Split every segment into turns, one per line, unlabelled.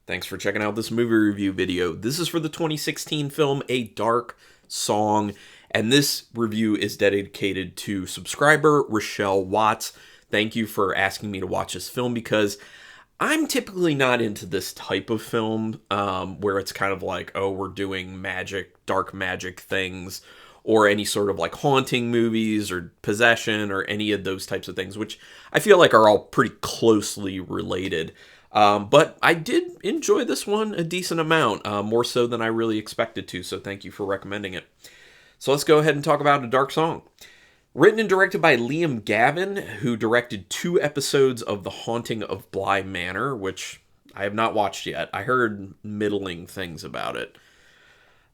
Thanks for checking out this movie review video. This is for the 2016 film A Dark Song, and this review is dedicated to subscriber Rochelle Watts. Thank you for asking me to watch this film because I'm typically not into this type of film where it's kind of like, oh, we're doing magic, dark magic things, or any sort of like haunting movies or possession or any of those types of things, which I feel like are all pretty closely related. But I did enjoy this one a decent amount, more so than I really expected to, so thank you for recommending it. So let's go ahead and talk about A Dark Song. Written and directed by Liam Gavin, who directed 2 episodes of The Haunting of Bly Manor, which I have not watched yet. I heard middling things about it.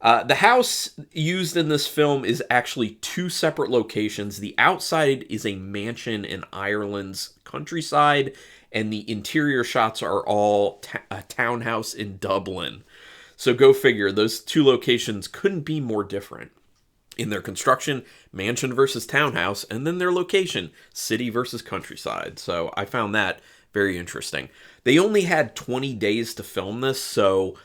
The house used in this film is actually 2 separate locations. The outside is a mansion in Ireland's countryside, and the interior shots are all a townhouse in Dublin. So go figure, those 2 locations couldn't be more different. In their construction, mansion versus townhouse, and then their location, city versus countryside. So I found that very interesting. They only had 20 days to film this, so,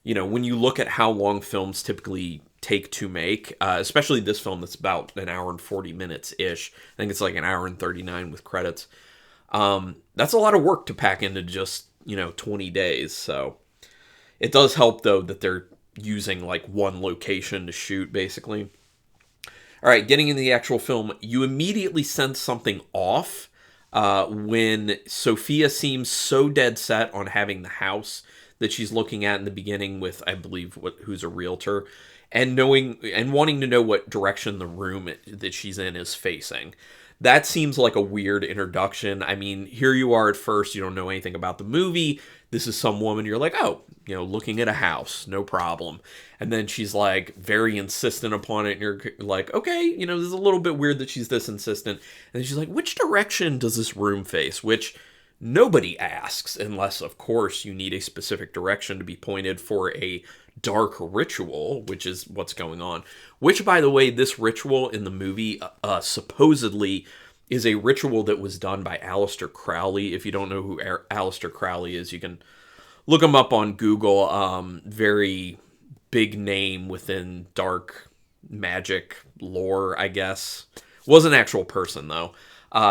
you know, when you look at how long films typically take to make, especially this film that's about an hour and 40 minutes-ish. I think it's like an hour and 39 with credits. That's a lot of work to pack into just, 20 days. So it does help, though, that they're using like one location to shoot, basically. All right, getting into the actual film, you immediately sense something off when Sophia seems so dead set on having the house that she's looking at in the beginning with, I believe, who's a realtor, and wanting to know what direction the room that she's in is facing. That seems like a weird introduction. I mean, here you are at first, you don't know anything about the movie. This is some woman, you're like, oh, looking at a house, no problem. And then she's like very insistent upon it, and you're like, okay, this is a little bit weird that she's this insistent. And then she's like, which direction does this room face? Which nobody asks, unless, of course, you need a specific direction to be pointed for a dark ritual, which is what's going on. Which, by the way, this ritual in the movie supposedly is a ritual that was done by Aleister Crowley. If you don't know who Aleister Crowley is, you can look him up on Google. Very big name within dark magic lore, I guess. Was an actual person, though.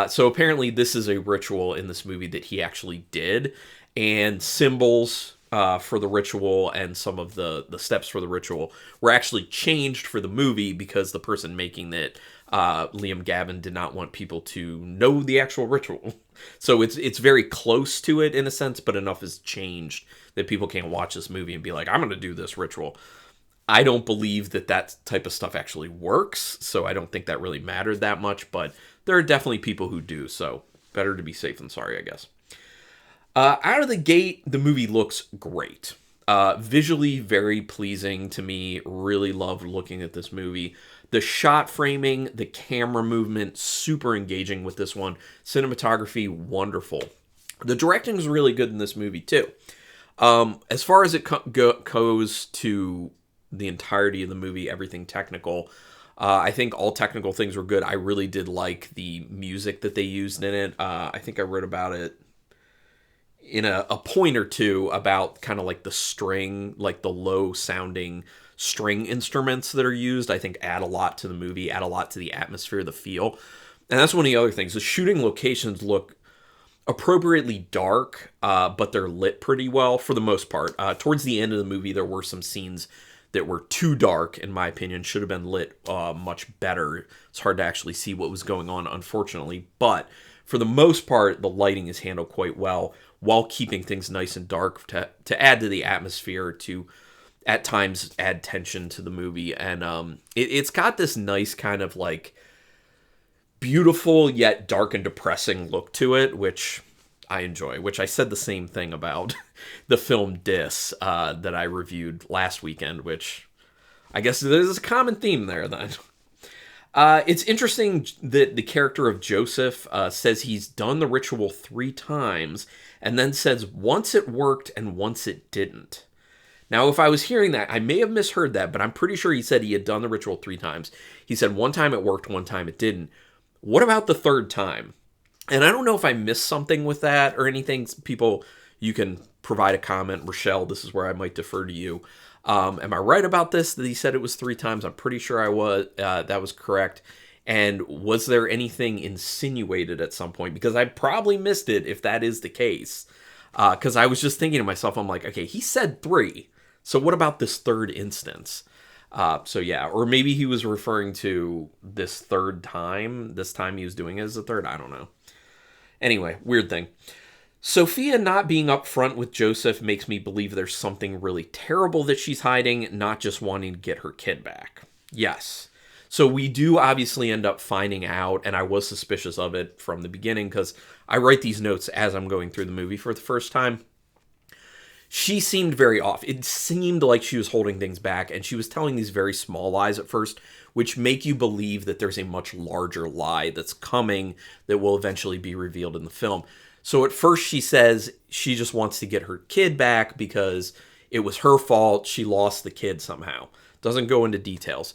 So apparently this is a ritual in this movie that he actually did. And symbols for the ritual and some of the steps for the ritual were actually changed for the movie because the person making it, Liam Gavin, did not want people to know the actual ritual. So it's very close to it in a sense, but enough has changed that people can't watch this movie and be like, I'm going to do this ritual. I don't believe that type of stuff actually works, so I don't think that really mattered that much, but there are definitely people who do, so better to be safe than sorry, I guess. Out of the gate, the movie looks great. Visually very pleasing to me. Really loved looking at this movie. The shot framing, the camera movement, super engaging with this one. Cinematography, wonderful. The directing is really good in this movie, too. As far as it goes to the entirety of the movie, everything technical, I think all technical things were good. I really did like the music that they used in it. I think I wrote about it in a point or two about kind of like the string, like the low sounding string instruments that are used, I think add a lot to the movie, add a lot to the atmosphere, the feel. And that's one of the other things. The shooting locations look appropriately dark, but they're lit pretty well for the most part. Towards the end of the movie, there were some scenes that were too dark, in my opinion, should have been lit much better. It's hard to actually see what was going on, unfortunately. But for the most part, the lighting is handled quite well, while keeping things nice and dark to add to the atmosphere, to at times add tension to the movie. And it's got this nice kind of like beautiful yet dark and depressing look to it, which I enjoy, which I said the same thing about the film Dis that I reviewed last weekend, which I guess there's a common theme there then. It's interesting that the character of Joseph says he's done the ritual 3 times and then says once it worked and once it didn't. Now, if I was hearing that, I may have misheard that, but I'm pretty sure he said he had done the ritual 3 times. He said one time it worked, one time it didn't. What about the 3rd time? And I don't know if I missed something with that or anything. People, You can provide a comment. Rochelle, this is where I might defer to you. Am I right about this, that he said it was 3 times? I'm pretty sure I was. That was correct. And was there anything insinuated at some point? Because I probably missed it if that is the case. Because I was just thinking to myself, I'm like, okay, he said 3. So what about this third instance? So yeah, or maybe he was referring to this third time. This time he was doing it as a third. I don't know. Anyway, weird thing. Sophia not being upfront with Joseph makes me believe there's something really terrible that she's hiding, not just wanting to get her kid back. Yes. So we do obviously end up finding out, and I was suspicious of it from the beginning because I write these notes as I'm going through the movie for the first time. She seemed very off. It seemed like she was holding things back, and she was telling these very small lies at first, which make you believe that there's a much larger lie that's coming that will eventually be revealed in the film. So at first she says she just wants to get her kid back because it was her fault. She lost the kid somehow. Doesn't go into details.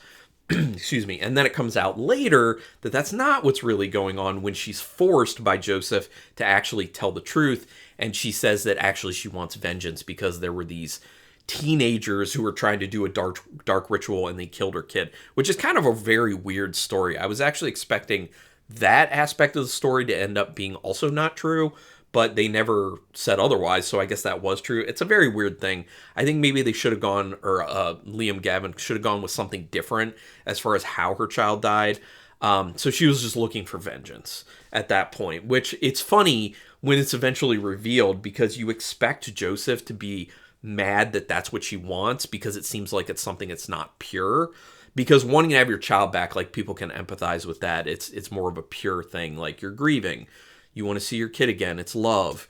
Excuse me. And then it comes out later that that's not what's really going on when she's forced by Joseph to actually tell the truth. And she says that actually she wants vengeance because there were these teenagers who were trying to do a dark ritual and they killed her kid, which is kind of a very weird story. I was actually expecting that aspect of the story to end up being also not true, but they never said otherwise, so I guess that was true. It's a very weird thing. I think maybe they should have gone, or Liam Gavin should have gone with something different as far as how her child died. So she was just looking for vengeance at that point, which it's funny when it's eventually revealed because you expect Joseph to be mad that that's what she wants because it seems like it's something that's not pure. Because wanting to have your child back, like, people can empathize with that. It's more of a pure thing, like you're grieving. You want to see your kid again. It's love.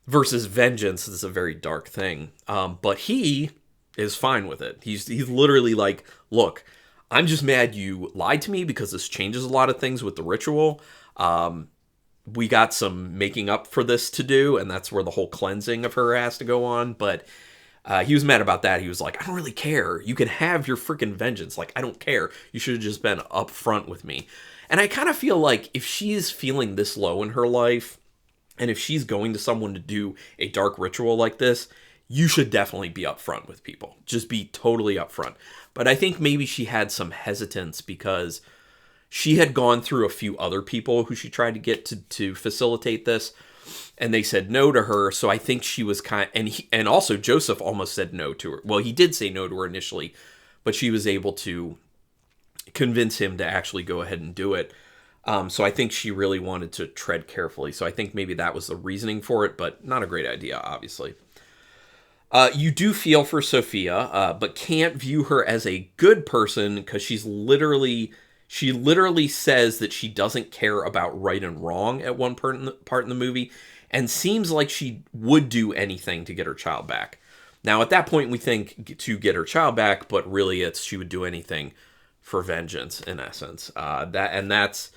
Versus vengeance is a very dark thing. But he is fine with it. He's literally like, look, I'm just mad you lied to me because this changes a lot of things with the ritual. We got some making up for this to do, and that's where the whole cleansing of her has to go on. But he was mad about that. He was like, I don't really care. You can have your freaking vengeance. Like, I don't care. You should have just been upfront with me. And I kind of feel like if she's feeling this low in her life, and if she's going to someone to do a dark ritual like this, you should definitely be upfront with people. Just be totally upfront. But I think maybe she had some hesitance because she had gone through a few other people who she tried to get to facilitate this, and they said no to her. So I think she was and also Joseph almost said no to her. Well, he did say no to her initially, but she was able to convince him to actually go ahead and do it. So I think she really wanted to tread carefully. So I think maybe that was the reasoning for it, but not a great idea, obviously. You do feel for Sophia, but can't view her as a good person because she literally says that she doesn't care about right and wrong at one part in the movie, and seems like she would do anything to get her child back. Now, at that point, we think to get her child back, but really she would do anything for vengeance, in essence. That's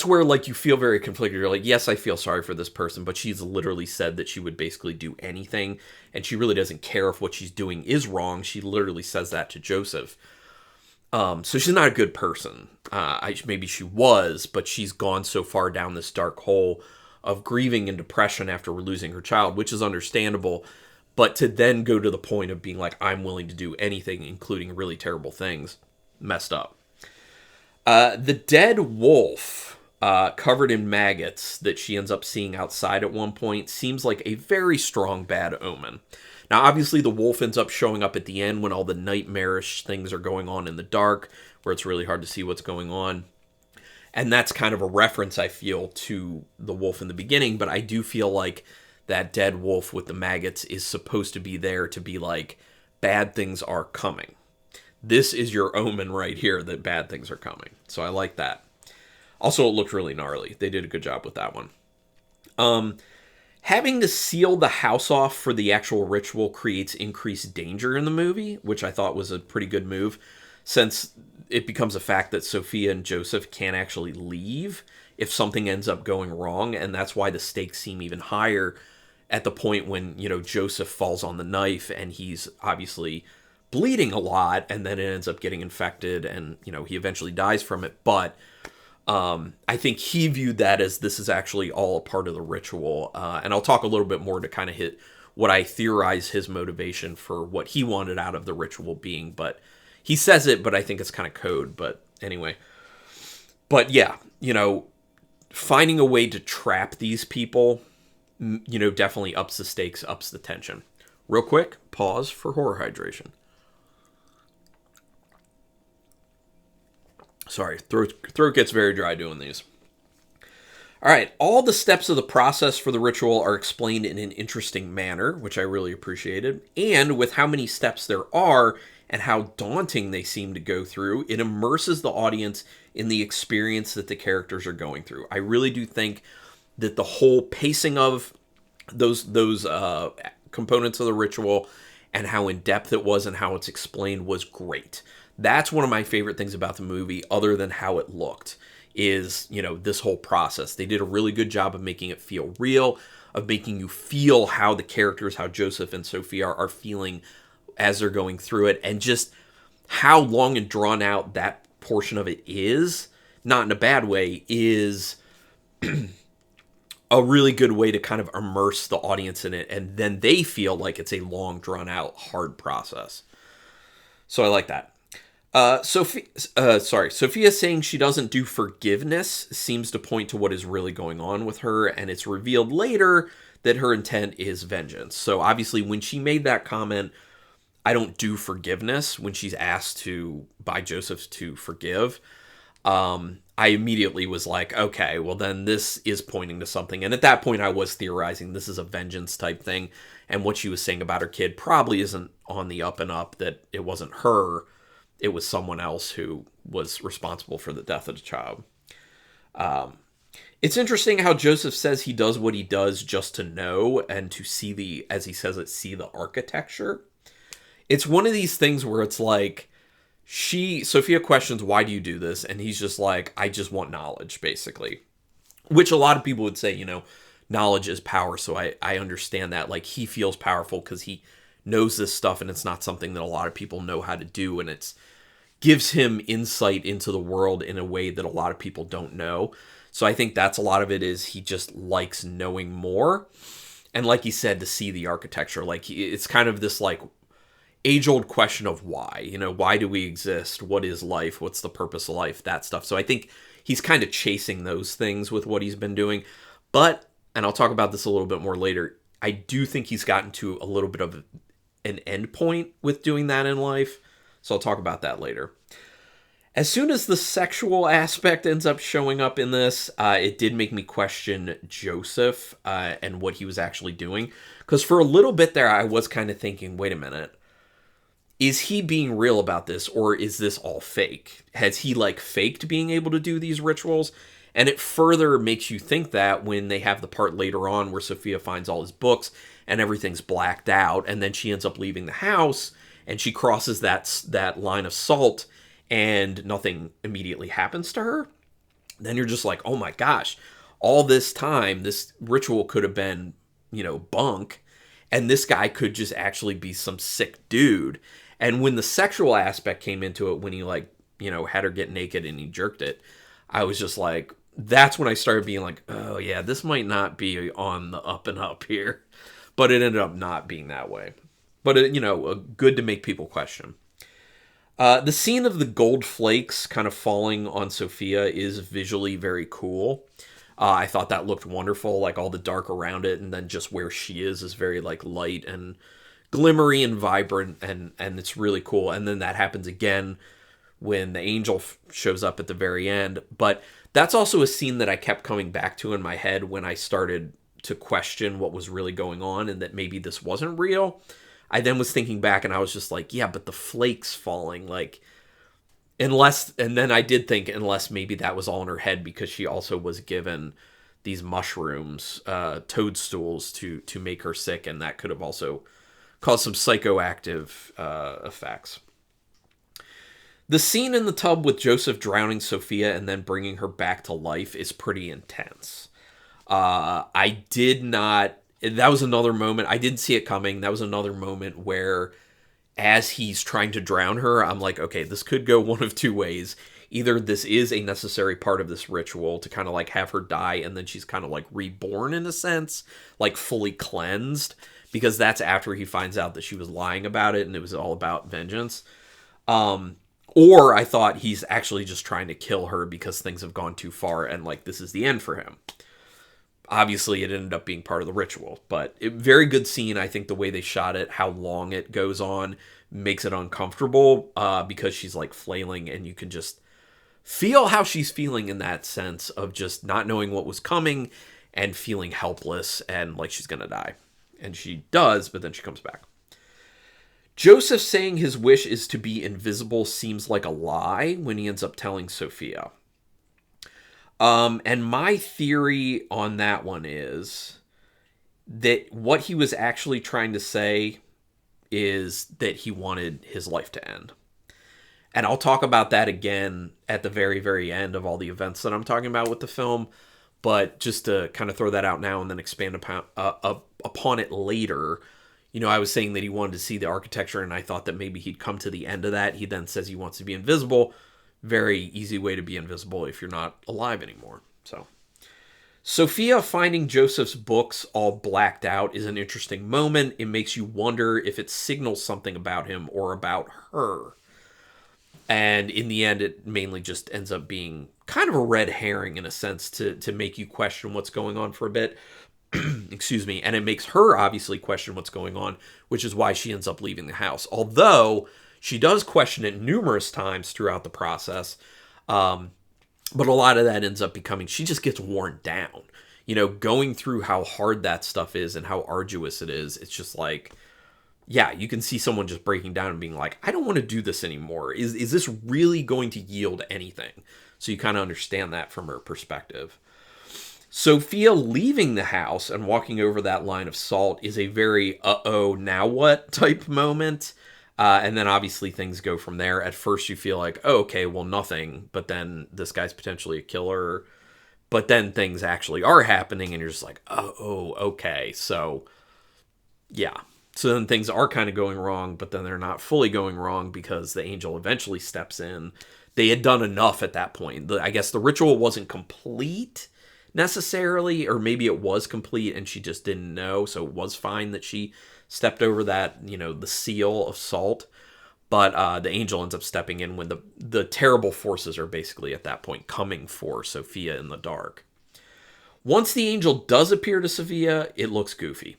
where, like, you feel very conflicted. You're like, yes, I feel sorry for this person, but she's literally said that she would basically do anything, and she really doesn't care if what she's doing is wrong. She literally says that to Joseph. So she's not a good person. Maybe she was, but she's gone so far down this dark hole of grieving and depression after losing her child, which is understandable. But to then go to the point of being like, I'm willing to do anything, including really terrible things, messed up. The dead wolf, covered in maggots that she ends up seeing outside at one point, seems like a very strong bad omen. Now, obviously, the wolf ends up showing up at the end when all the nightmarish things are going on in the dark, where it's really hard to see what's going on. And that's kind of a reference, I feel, to the wolf in the beginning, but I do feel like that dead wolf with the maggots is supposed to be there to be like, bad things are coming. This is your omen right here that bad things are coming. So I like that. Also, it looked really gnarly. They did a good job with that one. Having to seal the house off for the actual ritual creates increased danger in the movie, which I thought was a pretty good move, since it becomes a fact that Sophia and Joseph can't actually leave if something ends up going wrong, and that's why the stakes seem even higher at the point when, Joseph falls on the knife and he's obviously bleeding a lot, and then it ends up getting infected, and, he eventually dies from it. But I think he viewed that as this is actually all a part of the ritual. And I'll talk a little bit more to kind of hit what I theorize his motivation for what he wanted out of the ritual being. But he says it, but I think it's kind of code. But anyway. But yeah, finding a way to trap these people, definitely ups the stakes, ups the tension. Real quick, pause for horror hydration. Sorry, throat gets very dry doing these. All right, all the steps of the process for the ritual are explained in an interesting manner, which I really appreciated. And with how many steps there are and how daunting they seem to go through, it immerses the audience in the experience that the characters are going through. I really do think that the whole pacing of those components of the ritual and how in-depth it was and how it's explained was great. That's one of my favorite things about the movie, other than how it looked, is, this whole process. They did a really good job of making it feel real, of making you feel how the characters, how Joseph and Sophia are feeling as they're going through it, and just how long and drawn out that portion of it is, not in a bad way, is a really good way to kind of immerse the audience in it, and then they feel like it's a long, drawn out, hard process. So I like that. Sophia saying she doesn't do forgiveness seems to point to what is really going on with her, and it's revealed later that her intent is vengeance. So obviously when she made that comment, I don't do forgiveness, when she's asked by Joseph to forgive, I immediately was like, okay, well then this is pointing to something. And at that point I was theorizing this is a vengeance type thing, and what she was saying about her kid probably isn't on the up and up, that it wasn't her, it was someone else who was responsible for the death of the child. It's interesting how Joseph says he does what he does just to know and to see as he says it, see the architecture. It's one of these things where it's like, Sophia questions, why do you do this? And he's just like, I just want knowledge, basically. Which a lot of people would say, knowledge is power. So I understand that. Like, he feels powerful because he knows this stuff, and it's not something that a lot of people know how to do, and it's gives him insight into the world in a way that a lot of people don't know. So I think that's a lot of it, is he just likes knowing more. And like he said, to see the architecture, like it's kind of this like age-old question of why, why do we exist? What is life? What's the purpose of life? That stuff. So I think he's kind of chasing those things with what he's been doing. But, and I'll talk about this a little bit more later, I do think he's gotten to a little bit of an end point with doing that in life. So I'll talk about that later. As soon as the sexual aspect ends up showing up in this, it did make me question Joseph and what he was actually doing. Because for a little bit there, I was kind of thinking, wait a minute. Is he being real about this, or is this all fake? Has he faked being able to do these rituals? And it further makes you think that when they have the part later on where Sophia finds all his books and everything's blacked out, and then she ends up leaving the house and she crosses that line of salt and nothing immediately happens to her. Then you're just like, oh my gosh, all this time, this ritual could have been, bunk, and this guy could just actually be some sick dude. And when the sexual aspect came into it, when he had her get naked and he jerked it, I was just like, that's when I started being like, oh yeah, this might not be on the up and up here. But it ended up not being that way. But, good to make people question. The scene of the gold flakes kind of falling on Sophia is visually very cool. I thought that looked wonderful, like all the dark around it, and then just where she is very light and glimmery and vibrant, and it's really cool. And then that happens again when the angel shows up at the very end. But that's also a scene that I kept coming back to in my head when I started to question what was really going on and that maybe this wasn't real. I then was thinking back and I was just like, yeah, but the flakes falling, unless, and then I did think, unless maybe that was all in her head because she also was given these mushrooms, toadstools to make her sick, and that could have also caused some psychoactive effects. The scene in the tub with Joseph drowning Sophia and then bringing her back to life is pretty intense. That was another moment. I didn't see it coming. That was another moment where, as he's trying to drown her, I'm like, okay, this could go one of two ways. either this is a necessary part of this ritual to kind of like have her die and then she's kind of like reborn in a sense, like fully cleansed, because that's after he finds out that she was lying about it and it was all about vengeance. Or I thought he's actually just trying to kill her because things have gone too far and like this is the end for him. Obviously, it ended up being part of the ritual, but very good scene. I think the way they shot it, how long it goes on, makes it uncomfortable because she's like flailing and you can just feel how she's feeling in that sense of just not knowing what was coming and feeling helpless and like she's going to die. And she does, but then she comes back. Joseph saying his wish is to be invisible seems like a lie when he ends up telling Sophia. And my theory on that one is that what he was actually trying to say is that he wanted his life to end. And I'll talk about that again at the very, very end of all the events that I'm talking about with the film. But just to kind of throw that out now and then expand upon it later, you know, I was saying that he wanted to see the architecture and I thought that maybe he'd come to the end of that. He then says he wants to be invisible. Very easy way to be invisible if you're not alive anymore. So, Sophia finding Joseph's books all blacked out is an interesting moment. It makes you wonder if it signals something about him or about her. And in the end, it mainly just ends up being kind of a red herring in a sense to make you question what's going on for a bit. Excuse me. And it makes her obviously question what's going on, which is why she ends up leaving the house. Although she does question it numerous times throughout the process. But a lot of that ends up becoming, she just gets worn down. You know, going through how hard that stuff is and how arduous it is, it's just like, yeah, you can see someone just breaking down and being like, I don't want to do this anymore. Is this really going to yield anything? So you kind of understand that from her perspective. Sophia leaving the house and walking over that line of salt is a very uh-oh, now what type moment. And then obviously things go from there. At first you feel like, oh, okay, well, nothing. But then this guy's potentially a killer. But then things actually are happening and you're just like, oh, okay. So, yeah. So then things are kind of going wrong, but then they're not fully going wrong because the angel eventually steps in. They had done enough at that point. I guess the ritual wasn't complete necessarily, or maybe it was complete and she just didn't know. So it was fine that she stepped over that, you know, the seal of salt. But the angel ends up stepping in when the terrible forces are basically at that point coming for Sophia in the dark. Once the angel does appear to Sophia, it looks goofy.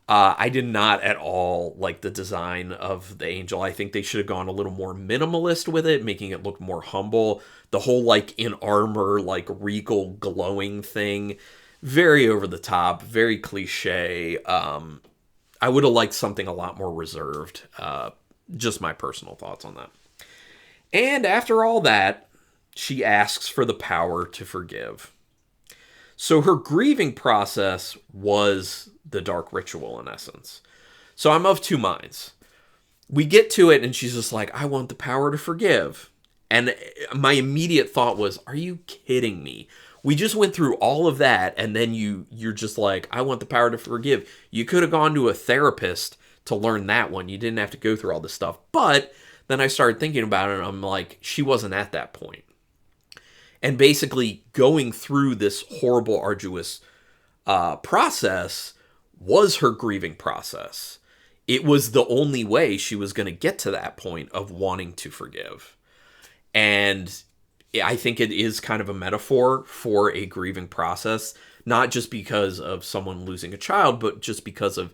I did not at all like the design of the angel. I think they should have gone a little more minimalist with it, making it look more humble. The whole like in armor, like regal glowing thing, very over the top, very cliche. I would have liked something a lot more reserved. Just my personal thoughts on that. And after all that, she asks for the power to forgive. So her grieving process was the dark ritual in essence. So I'm of two minds. We get to it and she's just like, I want the power to forgive. And my immediate thought was, are you kidding me? We just went through all of that and then you're just like, I want the power to forgive. You could have gone to a therapist to learn that one. You didn't have to go through all this stuff. But then I started thinking about it and I'm like, she wasn't at that point. And basically going through this horrible, arduous process was her grieving process. It was the only way she was going to get to that point of wanting to forgive. And I think it is kind of a metaphor for a grieving process, not just because of someone losing a child, but just because of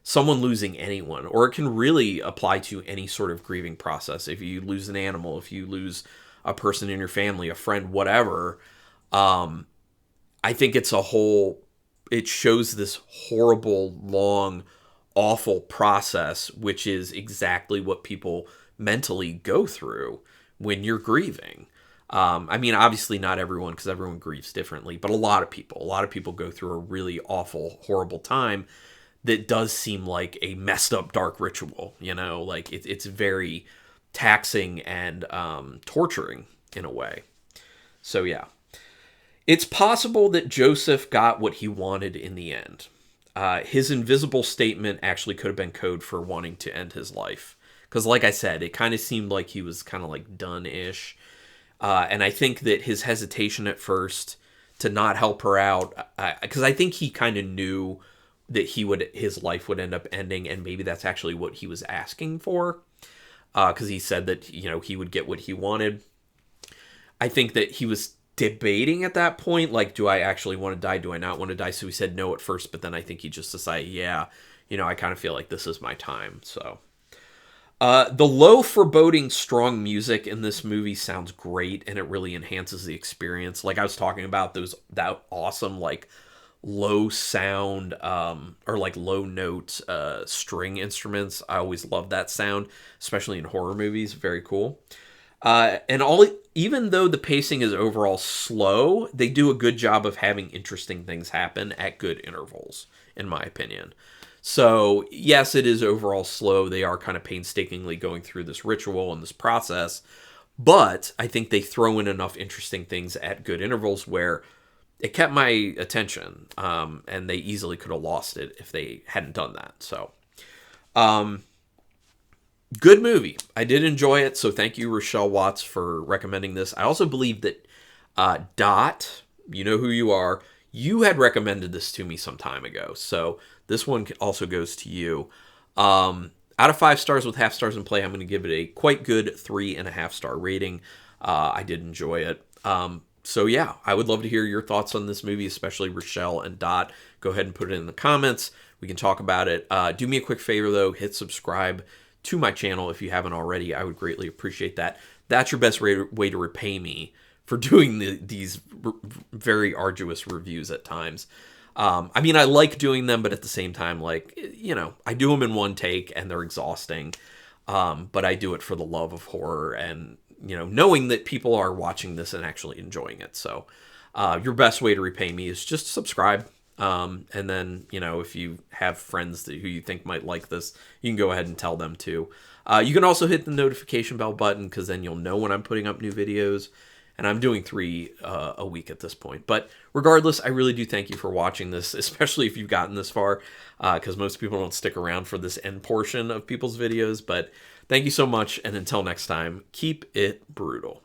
someone losing anyone. Or it can really apply to any sort of grieving process. If you lose an animal, if you lose a person in your family, a friend, whatever. I think it's it shows this horrible, long, awful process, which is exactly what people mentally go through when you're grieving. I mean, obviously not everyone, because everyone grieves differently, but a lot of people go through a really awful, horrible time that does seem like a messed up dark ritual, you know, like it's very taxing and torturing in a way. So yeah, it's possible that Joseph got what he wanted in the end. His invisible statement actually could have been code for wanting to end his life. Because like I said, it kind of seemed like he was kind of like done-ish. And I think that his hesitation at first to not help her out, because I think he kind of knew that his life would end up ending, and maybe that's actually what he was asking for, because he said that he would get what he wanted. I think that he was debating at that point, like, do I actually want to die? Do I not want to die? So he said no at first, but then I think he just decided, yeah, I kind of feel like this is my time. So the low foreboding strong music in this movie sounds great, and it really enhances the experience. Like I was talking about, that awesome like low sound or like low note string instruments. I always love that sound, especially in horror movies. Very cool. Even though the pacing is overall slow, they do a good job of having interesting things happen at good intervals, in my opinion. So, yes, it is overall slow. They are kind of painstakingly going through this ritual and this process, but I think they throw in enough interesting things at good intervals where it kept my attention, and they easily could have lost it if they hadn't done that. So, good movie. I did enjoy it, so thank you, Rochelle Watts, for recommending this. I also believe that Dot, you know who you are, you had recommended this to me some time ago, so this one also goes to you. Out of 5 stars with half stars in play, I'm going to give it a quite good 3.5-star rating. I did enjoy it. So yeah, I would love to hear your thoughts on this movie, especially Rochelle and Dot. Go ahead and put it in the comments. We can talk about it. Do me a quick favor, though. Hit subscribe to my channel if you haven't already. I would greatly appreciate that. That's your best way to repay me for doing these very arduous reviews at times. I mean, I like doing them, but at the same time, like, I do them in one take and they're exhausting. But I do it for the love of horror and, knowing that people are watching this and actually enjoying it. So your best way to repay me is just subscribe. And then, if you have friends who you think might like this, you can go ahead and tell them to. You can also hit the notification bell button, because then you'll know when I'm putting up new videos. And I'm doing 3 a week at this point. But regardless, I really do thank you for watching this, especially if you've gotten this far, because most people don't stick around for this end portion of people's videos. But thank you so much, and until next time, keep it brutal.